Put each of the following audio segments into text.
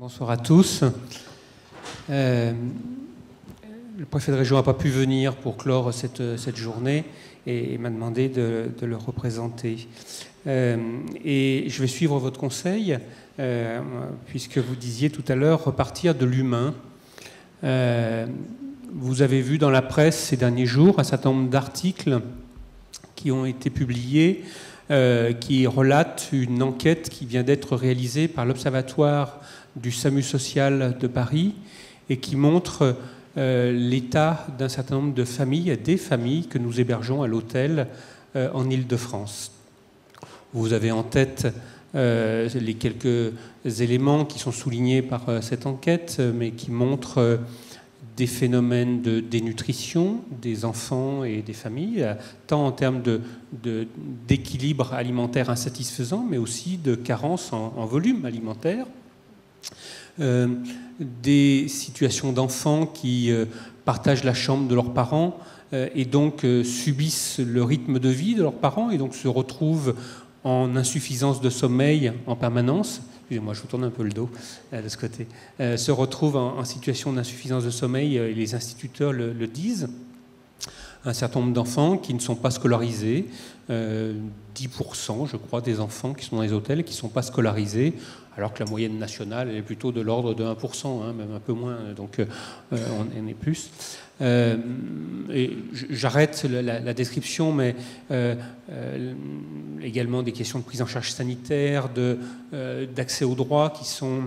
Bonsoir à tous. Le préfet de région n'a pas pu venir pour clore cette journée et m'a demandé de le représenter. Et je vais suivre votre conseil, puisque vous disiez tout à l'heure repartir de l'humain. Vous avez vu dans la presse ces derniers jours un certain nombre d'articles qui ont été publiés, qui relatent une enquête qui vient d'être réalisée par l'Observatoire du SAMU social de Paris et qui montre l'état d'un certain nombre de familles, des familles que nous hébergeons à l'hôtel en Île-de-France. Vous avez en tête les quelques éléments qui sont soulignés par cette enquête, mais qui montrent des phénomènes de dénutrition des enfants et des familles, tant en termes d'équilibre alimentaire insatisfaisant, mais aussi de carence en volume alimentaire. Des situations d'enfants qui partagent la chambre de leurs parents et donc subissent le rythme de vie de leurs parents et donc se retrouvent en insuffisance de sommeil en permanence. Excusez-moi, je vous tourne un peu le dos de ce côté. Se retrouvent en situation d'insuffisance de sommeil, et les instituteurs le disent. Un certain nombre d'enfants qui ne sont pas scolarisés, 10% je crois des enfants qui sont dans les hôtels qui ne sont pas scolarisés, alors que la moyenne nationale elle est plutôt de l'ordre de 1%, même un peu moins, donc on est plus. Et j'arrête la description, mais également des questions de prise en charge sanitaire, d'accès aux droits qui sont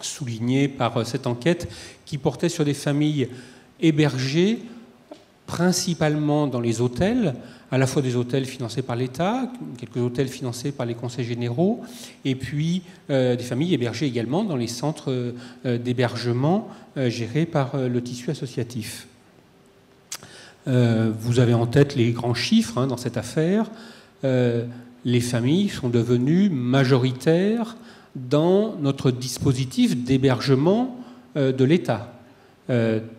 soulignées par cette enquête, qui portait sur des familles hébergées principalement dans les hôtels, à la fois des hôtels financés par l'État, quelques hôtels financés par les conseils généraux, et puis des familles hébergées également dans les centres d'hébergement gérés par le tissu associatif. Vous avez en tête les grands chiffres dans cette affaire. Les familles sont devenues majoritaires dans notre dispositif d'hébergement de l'État.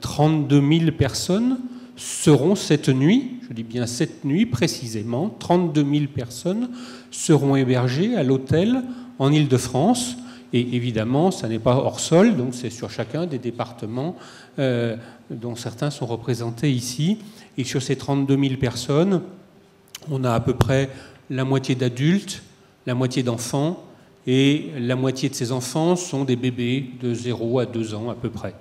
32 000 personnes seront cette nuit, je dis bien cette nuit précisément, 32 000 personnes seront hébergées à l'hôtel en Île-de-France. Et évidemment, ça n'est pas hors sol, donc c'est sur chacun des départements dont certains sont représentés ici. Et sur ces 32 000 personnes, on a à peu près la moitié d'adultes, la moitié d'enfants, et la moitié de ces enfants sont des bébés de 0 à 2 ans à peu près.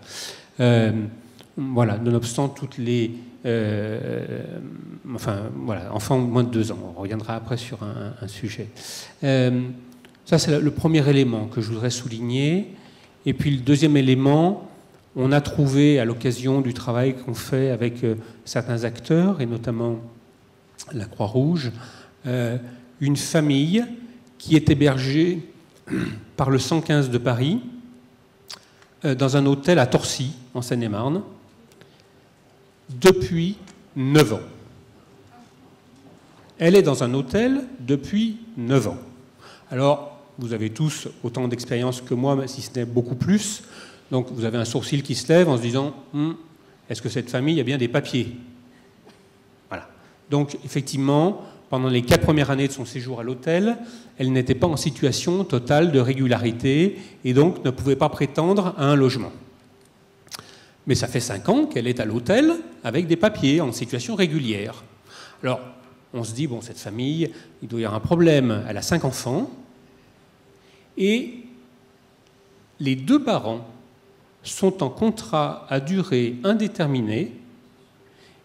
Voilà, nonobstant toutes les... enfants de moins de 2 ans. On reviendra après sur un sujet. Ça, c'est le premier élément que je voudrais souligner. Et puis le deuxième élément, on a trouvé, à l'occasion du travail qu'on fait avec certains acteurs, et notamment la Croix-Rouge, une famille qui est hébergée par le 115 de Paris, dans un hôtel à Torcy, en Seine-et-Marne, depuis 9 ans. Elle est dans un hôtel depuis 9 ans. Alors, vous avez tous autant d'expérience que moi, si ce n'est beaucoup plus. Donc, vous avez un sourcil qui se lève en se disant est-ce que cette famille a bien des papiers? Voilà. Donc, effectivement, pendant les 4 premières années de son séjour à l'hôtel, elle n'était pas en situation totale de régularité et donc ne pouvait pas prétendre à un logement. Mais ça fait 5 ans qu'elle est à l'hôtel avec des papiers, en situation régulière. Alors, on se dit, bon, cette famille, il doit y avoir un problème. Elle a 5 enfants. Et les 2 parents sont en contrat à durée indéterminée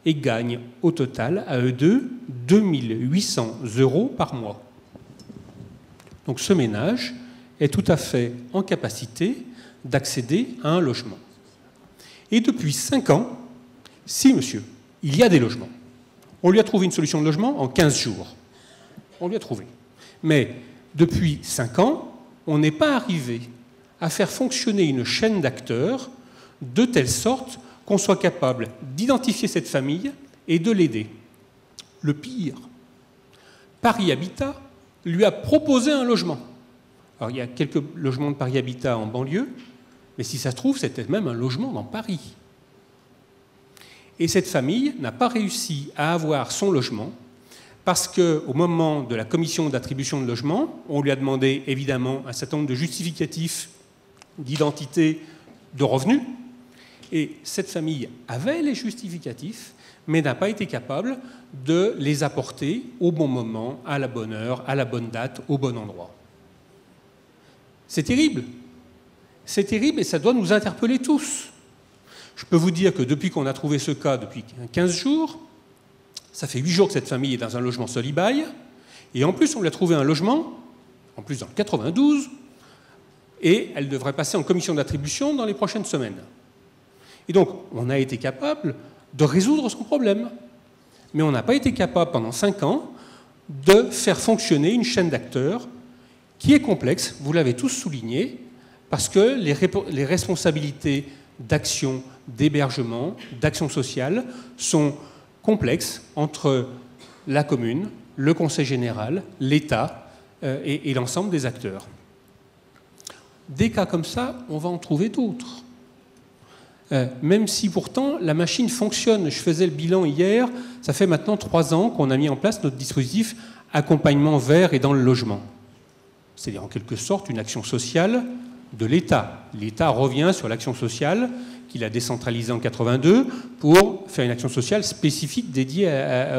et gagnent au total, à eux deux, 2 800 € par mois. Donc ce ménage est tout à fait en capacité d'accéder à un logement. Et depuis 5 ans, si, monsieur, il y a des logements. On lui a trouvé une solution de logement en 15 jours. On lui a trouvé. Mais depuis 5 ans, on n'est pas arrivé à faire fonctionner une chaîne d'acteurs de telle sorte qu'on soit capable d'identifier cette famille et de l'aider. Le pire, Paris Habitat lui a proposé un logement. Alors, il y a quelques logements de Paris Habitat en banlieue, mais si ça se trouve, c'était même un logement dans Paris. Et cette famille n'a pas réussi à avoir son logement parce qu'au moment de la commission d'attribution de logement, on lui a demandé évidemment un certain nombre de justificatifs d'identité, de revenus. Et cette famille avait les justificatifs, mais n'a pas été capable de les apporter au bon moment, à la bonne heure, à la bonne date, au bon endroit. C'est terrible. C'est terrible et ça doit nous interpeller tous. Je peux vous dire que depuis qu'on a trouvé ce cas, depuis 15 jours, ça fait 8 jours que cette famille est dans un logement Solibail, et en plus on lui a trouvé un logement, en plus dans le 92, et elle devrait passer en commission d'attribution dans les prochaines semaines. Et donc on a été capable de résoudre son problème, mais on n'a pas été capable pendant 5 ans de faire fonctionner une chaîne d'acteurs qui est complexe, vous l'avez tous souligné, parce que les responsabilités d'action, d'hébergement, d'action sociale sont complexes entre la commune, le conseil général, l'État et l'ensemble des acteurs. Des cas comme ça, on va en trouver d'autres. Même si pourtant la machine fonctionne. Je faisais le bilan hier, ça fait maintenant 3 ans qu'on a mis en place notre dispositif accompagnement vers et dans le logement. C'est-à-dire en quelque sorte une action sociale de l'État. L'État revient sur l'action sociale qu'il a décentralisée en 82 pour faire une action sociale spécifique dédiée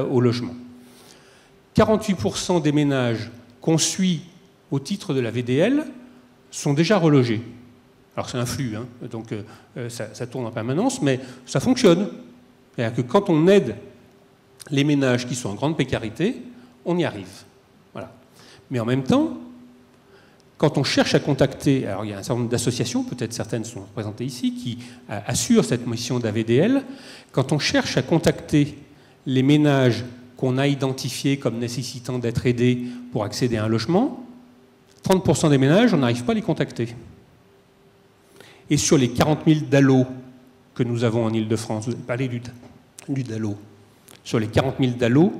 au logement. 48% des ménages qu'on suit au titre de la VDL sont déjà relogés. Alors c'est un flux, hein, donc ça tourne en permanence, mais ça fonctionne. C'est-à-dire que quand on aide les ménages qui sont en grande précarité, on y arrive. Voilà. Mais en même temps, quand on cherche à contacter, alors il y a un certain nombre d'associations, peut-être certaines sont représentées ici, qui assurent cette mission d'AVDL, quand on cherche à contacter les ménages qu'on a identifiés comme nécessitant d'être aidés pour accéder à un logement, 30% des ménages, on n'arrive pas à les contacter. Et sur les 40 000 DALO que nous avons en Ile-de-France, vous avez parlé du DALO, sur les 40 000 DALO,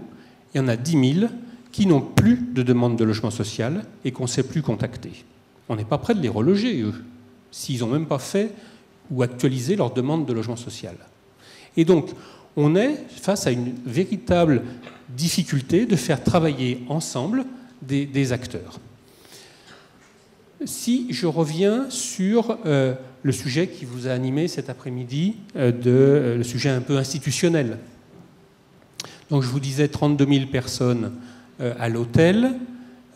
il y en a 10 000 qui n'ont plus de demande de logement social et qu'on ne sait plus contacter. On n'est pas prêt de les reloger, eux, s'ils n'ont même pas fait ou actualisé leur demande de logement social. Et donc, on est face à une véritable difficulté de faire travailler ensemble des acteurs. Si je reviens sur le sujet qui vous a animé cet après-midi, le sujet un peu institutionnel. Donc je vous disais 32 000 personnes à l'hôtel,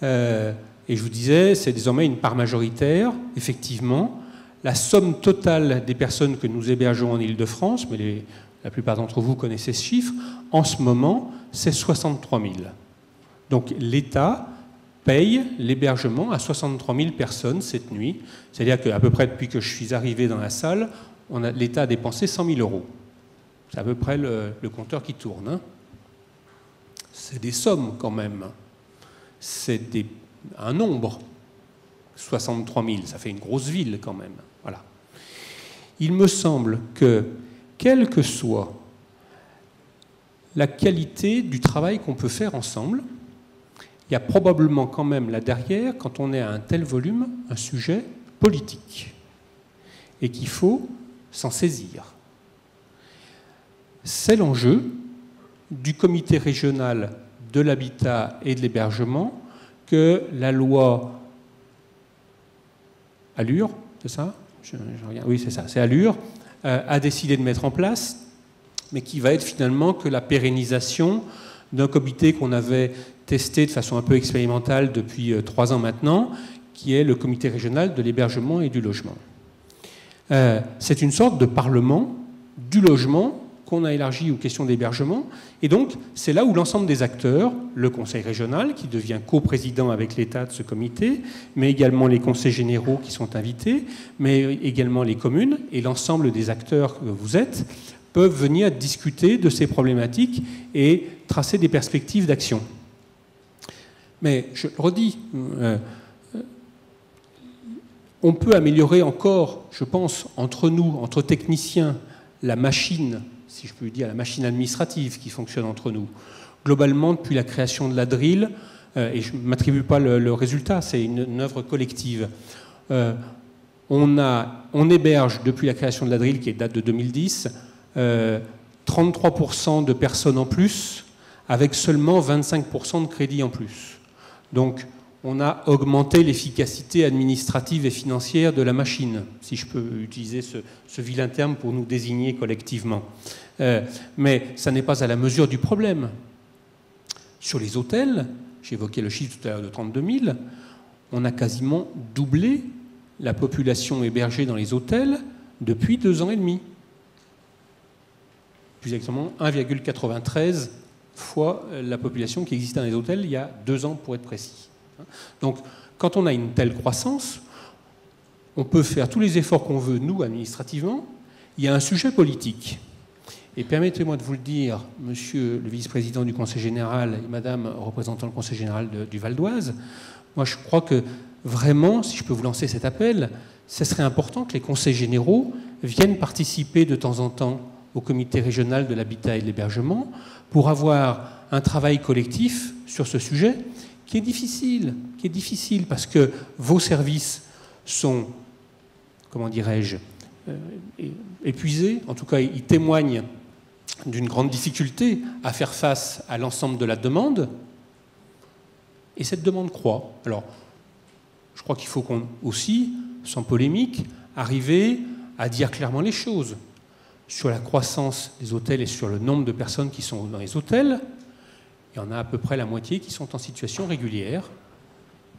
et je vous disais c'est désormais une part majoritaire, effectivement. La somme totale des personnes que nous hébergeons en Ile-de-France, mais la plupart d'entre vous connaissez ce chiffre, en ce moment, c'est 63 000. Donc l'État paye l'hébergement à 63 000 personnes cette nuit. C'est-à-dire qu'à peu près depuis que je suis arrivé dans la salle, l'État a dépensé 100 000 €. C'est à peu près le compteur qui tourne. Hein. C'est des sommes quand même. C'est un nombre. 63 000, ça fait une grosse ville quand même. Voilà. Il me semble que, quelle que soit la qualité du travail qu'on peut faire ensemble, il y a probablement quand même là derrière, quand on est à un tel volume, un sujet politique et qu'il faut s'en saisir. C'est l'enjeu du comité régional de l'habitat et de l'hébergement que la loi Allure, c'est ça ? Oui, c'est ça, c'est Allure, a décidé de mettre en place, mais qui va être finalement que la pérennisation d'un comité qu'on avait testé de façon un peu expérimentale depuis 3 ans maintenant, qui est le comité régional de l'hébergement et du logement. C'est une sorte de parlement du logement qu'on a élargi aux questions d'hébergement, et donc c'est là où l'ensemble des acteurs, le conseil régional qui devient coprésident avec l'État de ce comité, mais également les conseils généraux qui sont invités, mais également les communes et l'ensemble des acteurs que vous êtes, peuvent venir discuter de ces problématiques et tracer des perspectives d'action. Mais je redis, on peut améliorer encore, je pense, entre nous, entre techniciens, la machine, si je peux dire, la machine administrative qui fonctionne entre nous. Globalement, depuis la création de la DRIL, et je ne m'attribue pas le résultat, c'est une œuvre collective, on héberge, depuis la création de la DRIL, qui date de 2010, 33% de personnes en plus, avec seulement 25% de crédits en plus. Donc, on a augmenté l'efficacité administrative et financière de la machine, si je peux utiliser ce vilain terme pour nous désigner collectivement. Mais ça n'est pas à la mesure du problème. Sur les hôtels, j'évoquais le chiffre tout à l'heure de 32 000, on a quasiment doublé la population hébergée dans les hôtels depuis 2 ans et demi. Plus exactement 1,93 fois la population qui existait dans les hôtels il y a 2 ans pour être précis. Donc, quand on a une telle croissance, on peut faire tous les efforts qu'on veut, nous, administrativement. Il y a un sujet politique. Et permettez-moi de vous le dire, monsieur le vice-président du Conseil général et madame représentant le Conseil général du Val d'Oise, moi je crois que vraiment, si je peux vous lancer cet appel, ce serait important que les conseils généraux viennent participer de temps en temps au comité régional de l'habitat et de l'hébergement pour avoir un travail collectif sur ce sujet qui est difficile parce que vos services sont, comment dirais-je, épuisés. En tout cas, ils témoignent d'une grande difficulté à faire face à l'ensemble de la demande. Et cette demande croît. Alors, je crois qu'il faut aussi, sans polémique, arriver à dire clairement les choses. Sur la croissance des hôtels et sur le nombre de personnes qui sont dans les hôtels, il y en a à peu près la moitié qui sont en situation régulière,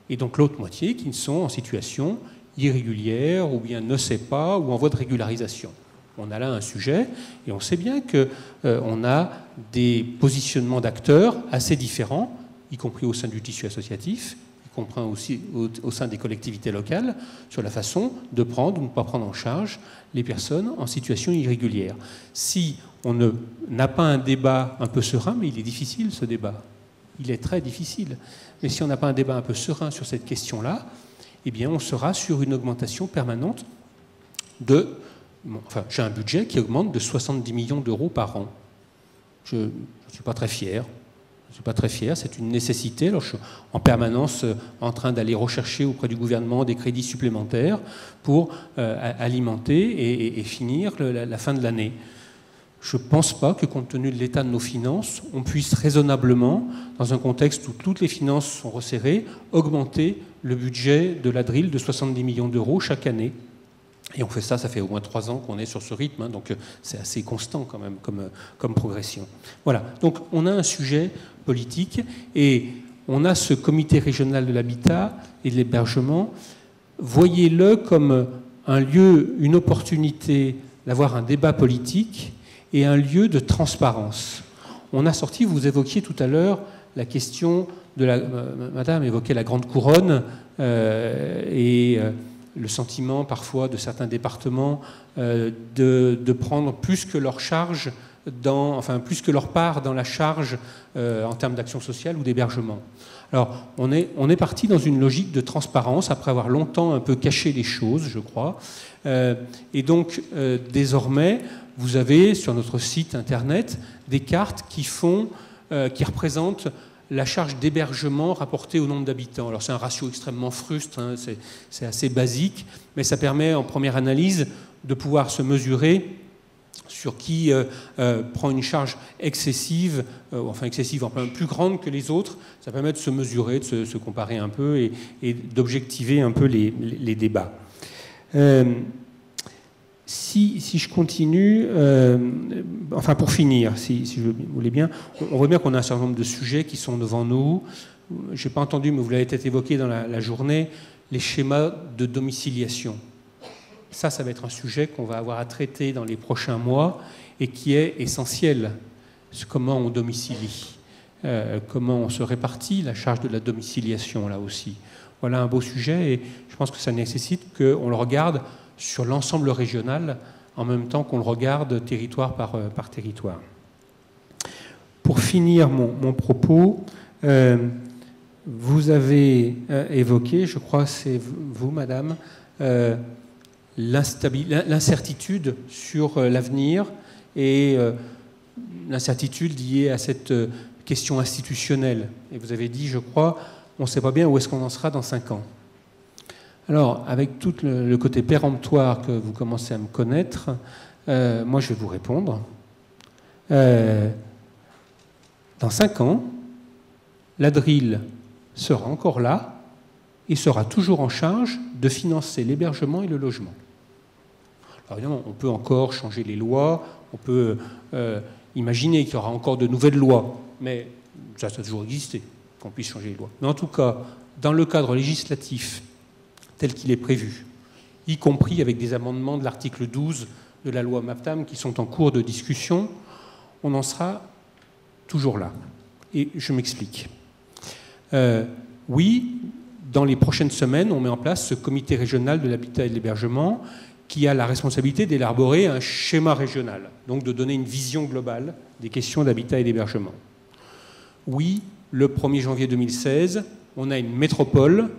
et donc l'autre moitié qui sont en situation irrégulière, ou bien ne sait pas, ou en voie de régularisation. On a là un sujet, et on sait bien qu'on a des positionnements d'acteurs assez différents, y compris au sein du tissu associatif, y compris aussi au sein des collectivités locales, sur la façon de prendre ou ne pas prendre en charge les personnes en situation irrégulière. Si on n'a pas un débat un peu serein, mais il est difficile ce débat, il est très difficile, mais si on n'a pas un débat un peu serein sur cette question-là, eh bien on sera sur une augmentation permanente de... Enfin, j'ai un budget qui augmente de 70 millions d'euros par an. Je ne suis pas très fier. Je ne suis pas très fier, c'est une nécessité. Alors, je suis en permanence en train d'aller rechercher auprès du gouvernement des crédits supplémentaires pour alimenter et finir la fin de l'année. Je ne pense pas que, compte tenu de l'état de nos finances, on puisse raisonnablement, dans un contexte où toutes les finances sont resserrées, augmenter le budget de la DRIL de 70 millions d'euros chaque année. Et on fait ça fait au moins 3 ans qu'on est sur ce rythme, hein, donc c'est assez constant quand même comme progression. Voilà, donc on a un sujet politique et on a ce comité régional de l'habitat et de l'hébergement. Voyez-le comme un lieu, une opportunité d'avoir un débat politique et un lieu de transparence. On a sorti, vous évoquiez tout à l'heure la question de madame évoquait la Grande Couronne le sentiment parfois de certains départements de prendre plus que leur charge, plus que leur part dans la charge en termes d'action sociale ou d'hébergement. Alors, on est parti dans une logique de transparence, après avoir longtemps un peu caché les choses, je crois. Et donc, désormais, vous avez sur notre site internet des cartes qui représentent la charge d'hébergement rapportée au nombre d'habitants. Alors c'est un ratio extrêmement fruste, hein, c'est assez basique, mais ça permet en première analyse de pouvoir se mesurer sur qui prend une charge excessive, plus grande que les autres. Ça permet de se mesurer, de se comparer un peu et d'objectiver un peu les débats. Si je continue, pour finir, si vous voulez bien, on voit bien qu'on a un certain nombre de sujets qui sont devant nous. Je n'ai pas entendu, mais vous l'avez peut-être évoqué dans la journée, les schémas de domiciliation. Ça va être un sujet qu'on va avoir à traiter dans les prochains mois et qui est essentiel. Comment on domicilie, comment on se répartit la charge de la domiciliation, là aussi. Voilà un beau sujet et je pense que ça nécessite qu'on le regarde sur l'ensemble régional, en même temps qu'on le regarde territoire par territoire. Pour finir mon propos, vous avez évoqué, je crois que c'est vous, madame, l'incertitude sur l'avenir et l'incertitude liée à cette question institutionnelle. Et vous avez dit, je crois, on ne sait pas bien où est-ce qu'on en sera dans 5 ans. Alors, avec tout le côté péremptoire que vous commencez à me connaître, moi je vais vous répondre. Dans 5 ans, la DRIL sera encore là, et sera toujours en charge de financer l'hébergement et le logement. Alors évidemment, on peut encore changer les lois, on peut imaginer qu'il y aura encore de nouvelles lois, mais ça a toujours existé, qu'on puisse changer les lois. Mais en tout cas, dans le cadre législatif tel qu'il est prévu, y compris avec des amendements de l'article 12 de la loi MAPTAM qui sont en cours de discussion, on en sera toujours là. Et je m'explique. Oui, dans les prochaines semaines, on met en place ce comité régional de l'habitat et de l'hébergement qui a la responsabilité d'élaborer un schéma régional, donc de donner une vision globale des questions d'habitat et d'hébergement. Oui, le 1er janvier 2016, on a une métropole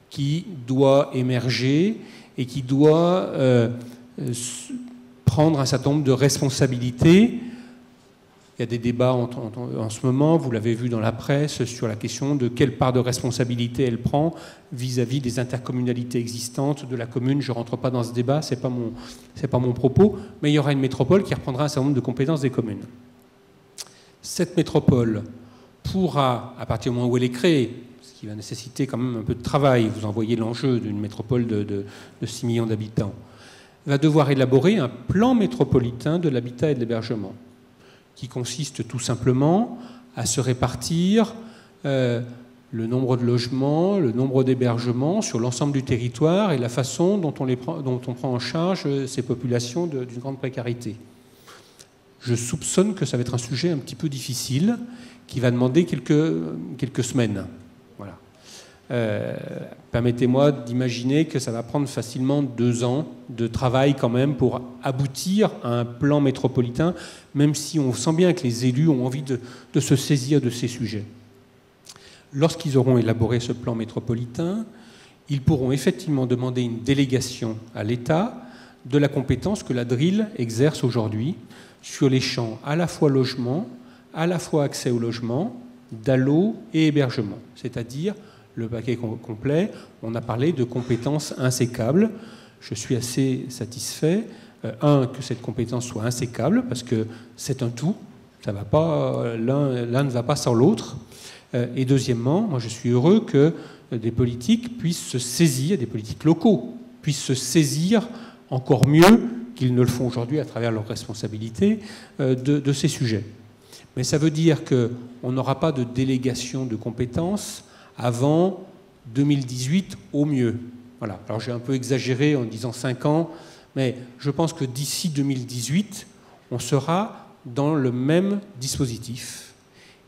qui doit émerger et qui doit prendre un certain nombre de responsabilités. Il y a des débats en ce moment, vous l'avez vu dans la presse, sur la question de quelle part de responsabilité elle prend vis-à-vis des intercommunalités existantes de la commune. Je ne rentre pas dans ce débat, ce n'est pas mon propos, mais il y aura une métropole qui reprendra un certain nombre de compétences des communes. Cette métropole pourra, à partir du moment où elle est créée, ce qui va nécessiter quand même un peu de travail, vous en voyez l'enjeu d'une métropole de 6 millions d'habitants, va devoir élaborer un plan métropolitain de l'habitat et de l'hébergement, qui consiste tout simplement à se répartir le nombre de logements, le nombre d'hébergements sur l'ensemble du territoire et la façon dont on prend en charge ces populations d'une grande précarité. Je soupçonne que ça va être un sujet un petit peu difficile, qui va demander quelques semaines. Voilà. Permettez-moi d'imaginer que ça va prendre facilement 2 ans de travail quand même pour aboutir à un plan métropolitain, même si on sent bien que les élus ont envie de se saisir de ces sujets. Lorsqu'ils auront élaboré ce plan métropolitain, ils pourront effectivement demander une délégation à l'État de la compétence que la DRIL exerce aujourd'hui sur les champs à la fois logement, à la fois accès au logement, DALO et hébergement, c'est-à-dire le paquet complet. On a parlé de compétences insécables. Je suis assez satisfait, que cette compétence soit insécable, parce que c'est un tout, ça va pas, l'un ne va pas sans l'autre. Et deuxièmement, moi je suis heureux que des politiques puissent se saisir, des politiques locaux puissent se saisir encore mieux qu'ils ne le font aujourd'hui à travers leurs responsabilités de ces sujets. Mais ça veut dire qu'on n'aura pas de délégation de compétences avant 2018 au mieux. Voilà. Alors j'ai un peu exagéré en disant 5 ans, mais je pense que d'ici 2018, on sera dans le même dispositif.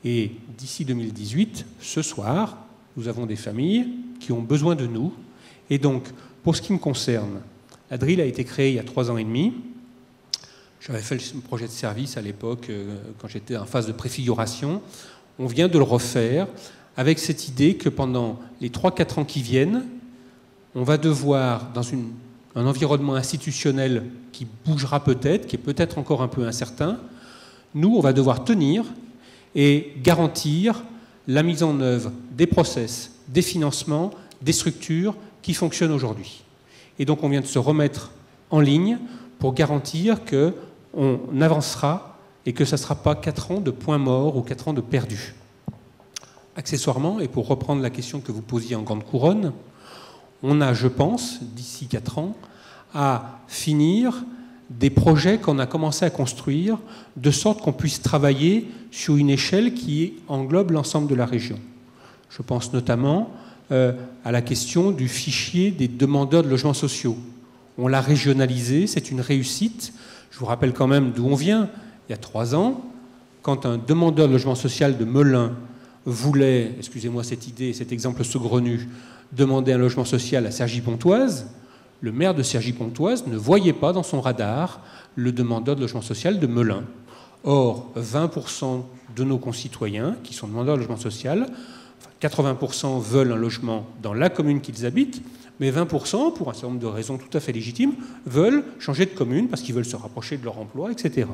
Et d'ici 2018, ce soir, nous avons des familles qui ont besoin de nous. Et donc, pour ce qui me concerne, la DRIL a été créée il y a 3 ans et demi. J'avais fait le projet de service à l'époque, quand j'étais en phase de préfiguration. On vient de le refaire avec cette idée que pendant les 3-4 ans qui viennent, on va devoir, dans un environnement institutionnel qui bougera peut-être, qui est peut-être encore un peu incertain, nous, on va devoir tenir et garantir la mise en œuvre des process, des financements, des structures qui fonctionnent aujourd'hui. Et donc on vient de se remettre en ligne pour garantir qu'on avancera et que ça ne sera pas 4 ans de points morts ou 4 ans de perdus. Accessoirement, et pour reprendre la question que vous posiez en grande couronne, on a, je pense, d'ici 4 ans, à finir des projets qu'on a commencé à construire de sorte qu'on puisse travailler sur une échelle qui englobe l'ensemble de la région. Je pense notamment à la question du fichier des demandeurs de logements sociaux. On l'a régionalisé, c'est une réussite. Je vous rappelle quand même d'où on vient. Il y a 3 ans, quand un demandeur de logement social de Melun voulait, excusez-moi cette idée, cet exemple saugrenu, demander un logement social à Cergy-Pontoise, le maire de Cergy-Pontoise ne voyait pas dans son radar le demandeur de logement social de Melun. Or, 20% de nos concitoyens qui sont demandeurs de logement social, 80% veulent un logement dans la commune qu'ils habitent, mais 20%, pour un certain nombre de raisons tout à fait légitimes, veulent changer de commune parce qu'ils veulent se rapprocher de leur emploi, etc.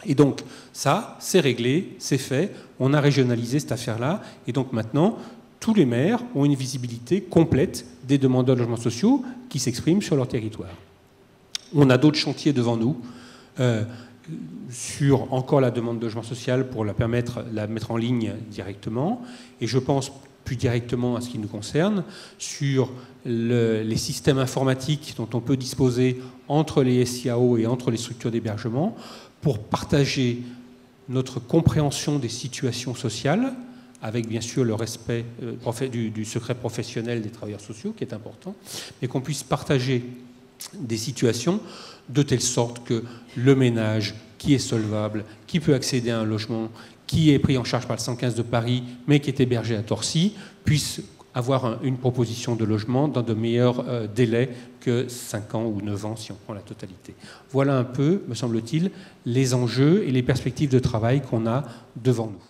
Et donc, ça, c'est réglé, c'est fait, on a régionalisé cette affaire-là, et donc maintenant, tous les maires ont une visibilité complète des demandeurs de logements sociaux qui s'expriment sur leur territoire. On a d'autres chantiers devant nous sur encore la demande de logement social pour la mettre en ligne directement. Et je pense plus directement à ce qui nous concerne, sur les systèmes informatiques dont on peut disposer entre les SIAO et entre les structures d'hébergement pour partager notre compréhension des situations sociales, avec bien sûr le respect du secret professionnel des travailleurs sociaux, qui est important, mais qu'on puisse partager des situations de telle sorte que le ménage qui est solvable, qui peut accéder à un logement, qui est pris en charge par le 115 de Paris, mais qui est hébergé à Torcy, puisse avoir une proposition de logement dans de meilleurs délais que 5 ans ou 9 ans si on prend la totalité. Voilà un peu, me semble-t-il, les enjeux et les perspectives de travail qu'on a devant nous.